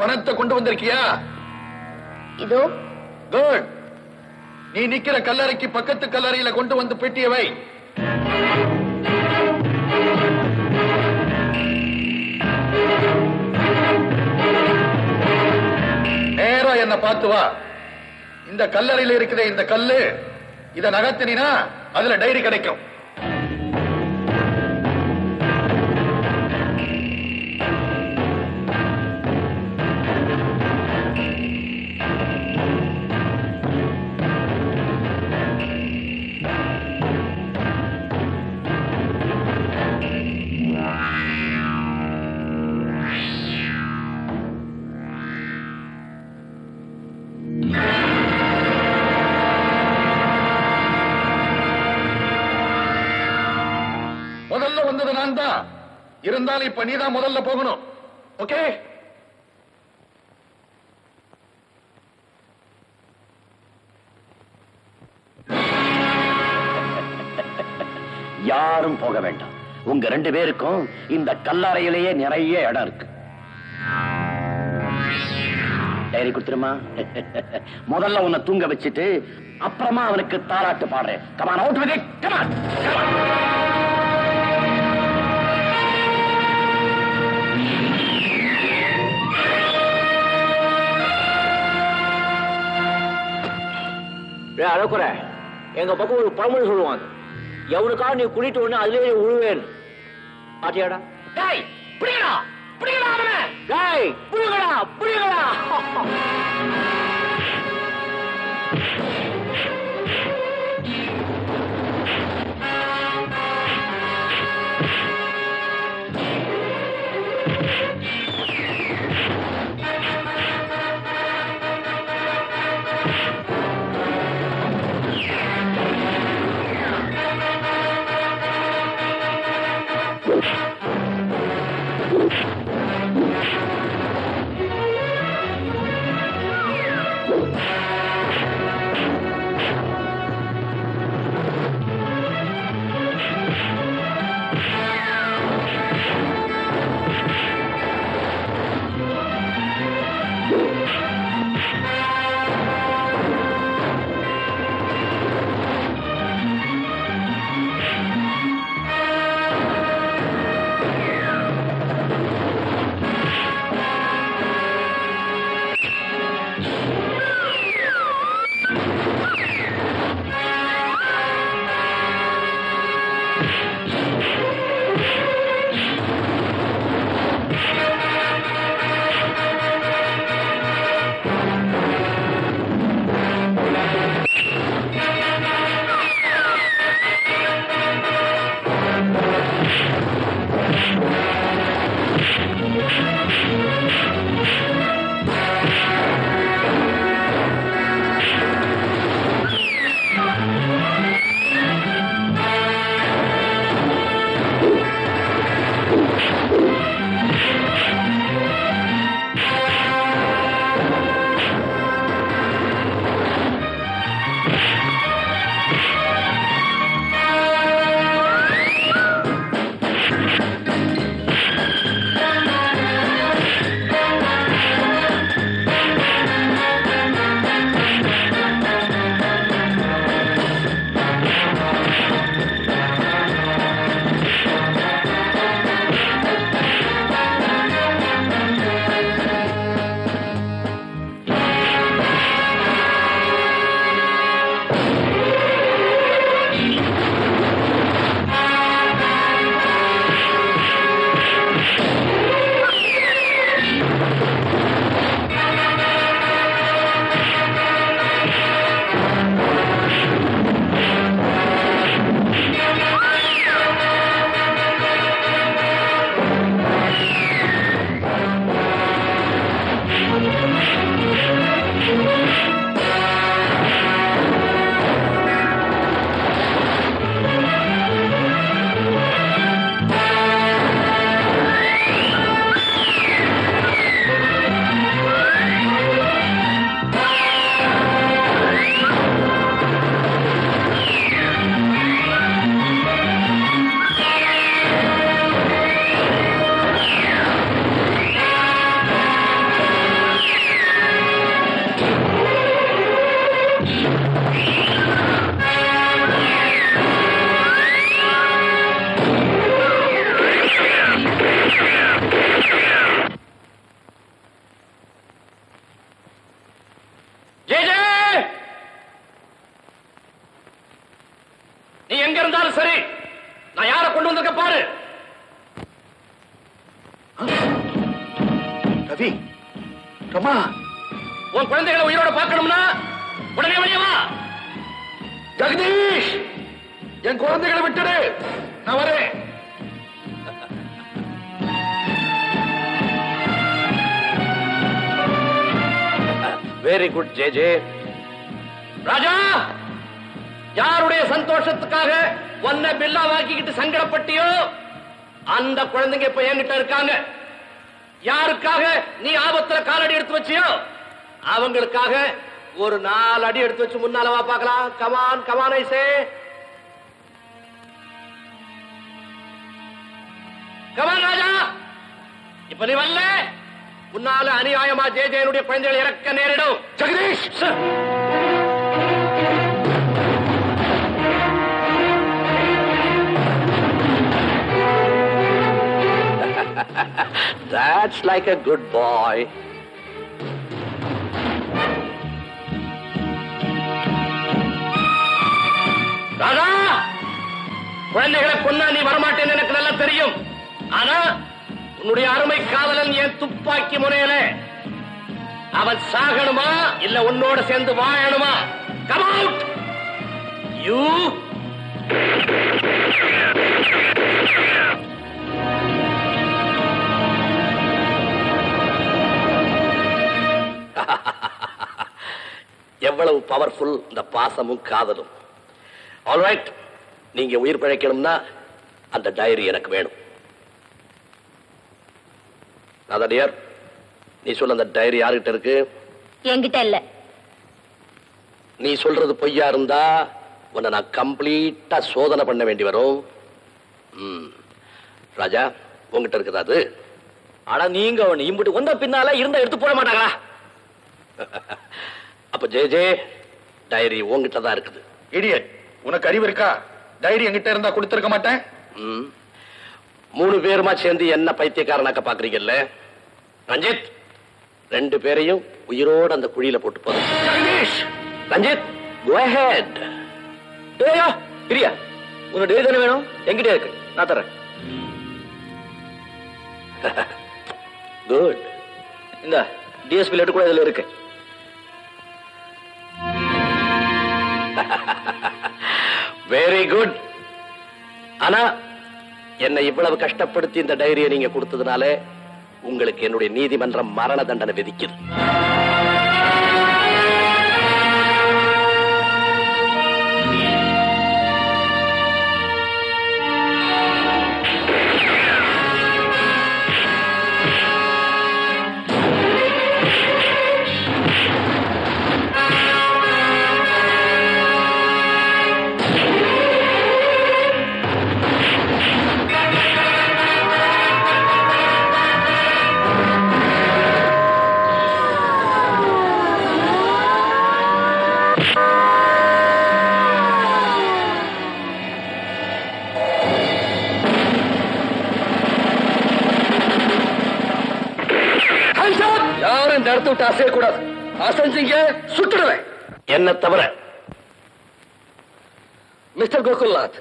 பணத்தை கொண்டு வந்திருக்கியா? இதோ. குட். நீ நிக்கிற கல்லறைக்கு பக்கத்து கல்லறையில கொண்டு வந்து பெட்டியை வை. நேரா என்ன பார்த்து வா. இந்த கல்லறையில இருக்கிற இந்த கல்லு, இத நகர்த்தினா அதுல டைரி கிடைக்கும். முதல்ல வந்தது நான் தான். இருந்தாலும் இப்ப நீதான் முதல்ல போகணும். ஓகே? யாரும் போக வேண்டாம். உங்க 2 பேருக்கும் இந்த கல்லறையிலேயே நிறைய இடம் இருக்கு. டைரி கொடுத்துருமா. முதல்ல உன்னை தூங்க வச்சுட்டு அப்புறமா அவனுக்கு தாராட்டு பாடுறேன். Come on, out with it. Come on. அழகுற எங்க பக்கம் ஒரு பழமொழி சொல்லுவாங்க, எவனுக்கா நீ குளிட்டு ஒண்ணு அதுலயே உழுவேன். ஆட்டியாடா? டேய் புடிங்கடா, புடிங்கடா அவனை. டேய் புடிங்கடா, புடிங்கடா. ரவி, ரமா, உன் குழந்தைகளை உயிரோட பார்க்கணும்னா உடனே வெளியே வா. ஜெகதீஷ், என் குழந்தைகளை விட்டுடு, நான் வரேன். Very good J. ராஜா, யாருடைய சந்தோஷத்துக்காக உன்னை பில்லா வாக்கிக்கிட்டு சங்கடப்பட்டியோ அந்த குழந்தைங்க இப்ப என்கிட்ட இருக்காங்க. யாருக்காக நீ ஆபத்துல காலடி எடுத்து வச்சியோ அவங்களுக்காக ஒரு 4 அடி எடுத்து வச்சு முன்னால வா பார்க்கலாம். கமான் கமான் ஐசே, கமான் ராஜா. இப்ப நீ வரல, உன்னால அநியாயமா ஜெயனுடைய குழந்தைகளை இறக்க நேரிடும். Jagadish, That's like a good boy. ராஜா, குழந்தைகளை கொன்னா நீ வரமாட்டேன்னு எனக்கு நல்லா தெரியும். ஆனா உன்னுடைய அருமை காதலன் என் துப்பாக்கி முனையில அவன் சாகணுமா இல்ல உன்னோட சேர்ந்து வாழணுமா? Come out! You! எவ்வளவு பவர்ஃபுல் இந்த பாசமும் காதலும். ஆல்ரைட், நீங்க உயிர் பிழைக்கணும்னா அந்த டைரி எனக்கு வேணும். நாதடியார், நீ சொல்ல அந்த டைரி யார்கிட்ட இருக்கு? என்கிட்ட இல்ல. நீ சொல்றது பொய்யா இருந்தா உன்னை நான் கம்ப்ளீட்டா சோதனை பண்ண வேண்டி வரும். ராஜா, உங்ககிட்ட இருக்குதா அது? ஆனா நீங்க அவன் இம்புட்டு வந்த பின்னால இருந்தா எடுத்து போட மாட்டாங்களா? அப்ப ஜே, டைரி உங்ககிட்ட தான் இருக்குது. இடியட், உனக்கு அறிவு இருக்கா? டைரி என்கிட்ட இருந்தா கொடுத்திருக்க மாட்டேன். 3 பேருமா சேர்ந்து என்ன பைத்தியக்காரனாக்க பாக்குறீங்கல்ல? ரஞ்சித், 2 பேரையும் உயிரோட அந்த குழியில போட்டு போறோம். Jagadish, Ranjith, go ahead. டேயா பிரியா, உன்னோட டேரி தானே வேணும்? என்கிட்ட இருக்கு, நான் தரேன். குட். இந்த டிஎஸ்பி லெட்டர் கூட இதுல இருக்கு. Very good. ஆனா என்னை இவ்வளவு கஷ்டப்படுத்தி இந்த டைரியை நீங்க கொடுத்ததுனால உங்களுக்கு என்னுடைய நீதிமன்றம் மரண தண்டனை விதிக்குது. யாரும் இந்த இடத்த விட்டு அசையக்கூடாது. அசைஞ்சீங்க சுட்டுடுவேன். என்ன தவிர மிஸ்டர் கோகுல்நாத்,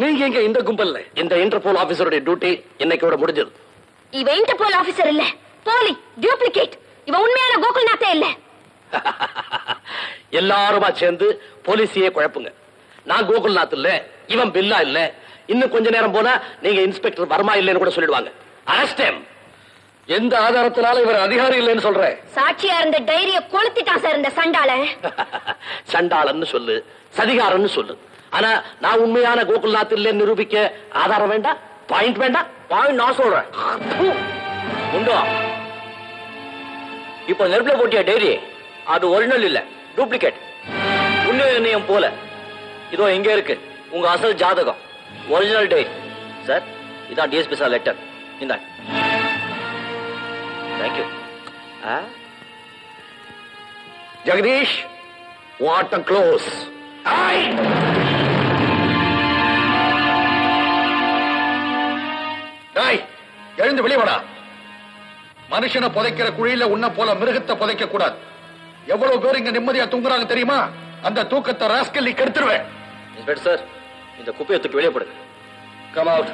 நீங்க இங்க இந்த கும்பல்ல இந்த இன்டர்போல் ஆபீசருடைய டியூட்டி இன்னைக்கோட முடிஞ்சது. இவ இன்டர்போல் ஆபீசர் இல்ல, போலி, டூப்ளிகேட். இவ உண்மையான கோகுல்நாத்தே இல்ல. எல்லாருமா சேர்ந்து போலீஸையே குழப்புங்க. நான் கோகுல்நாத் இல்ல, இவன் பில்லா இல்ல. இன்னும் கொஞ்ச நேரம் போனா நீங்க இன்ஸ்பெக்டர் வர்மா இல்லைன்னு கூட சொல்லிடுவாங்க. Arrest him. எந்த ஆதாரத்தினால இவர் அதிகாரி இல்லைன்னு சொல்றேன்? சாட்சியா இருந்த டைரிய கொளுத்திட்டான் சார் இந்த சண்டால. சண்டாளன்னு சொல்லு, சதிகாரன்னு சொல்லு. ஆனா நான் உண்மையான கோகுல்நாத் இல்லைன்னு நிரூபிக்க ஆதாரம் வேண்டாம், பாயிண்ட் வேண்டாம். பாயிண்ட் நான் சொல்றேன். உண்டா? இப்ப நெருப்புல போட்டிய டைரி அது ஒரிஜினல் இல்ல, டூப்ளிகேட். உண்மை நிர்ணயம் போல இதோ எங்க இருக்கு உங்க அசல் ஜாதகம், ஒரிஜினல் டைரி. சார், இதான் டிஎஸ்பி சார் லெட்டர். இந்த thank you. Jagadish, what a close. எழுந்து வெளியே மனுஷனை புதைக்கிற குழியில உன்ன போல மிருகத்தை புதைக்க கூடாது. எவ்வளவு பேர் இங்க நிம்மதியா தூங்குறாங்க தெரியுமா? அந்த தூக்கத்தை ராஸ்கல்லி கெடுத்துருவேன். இன்ஸ்பெக்டர் சார், இந்த குப்பையை தூக்கி வெளியே போடுங்க. Come out.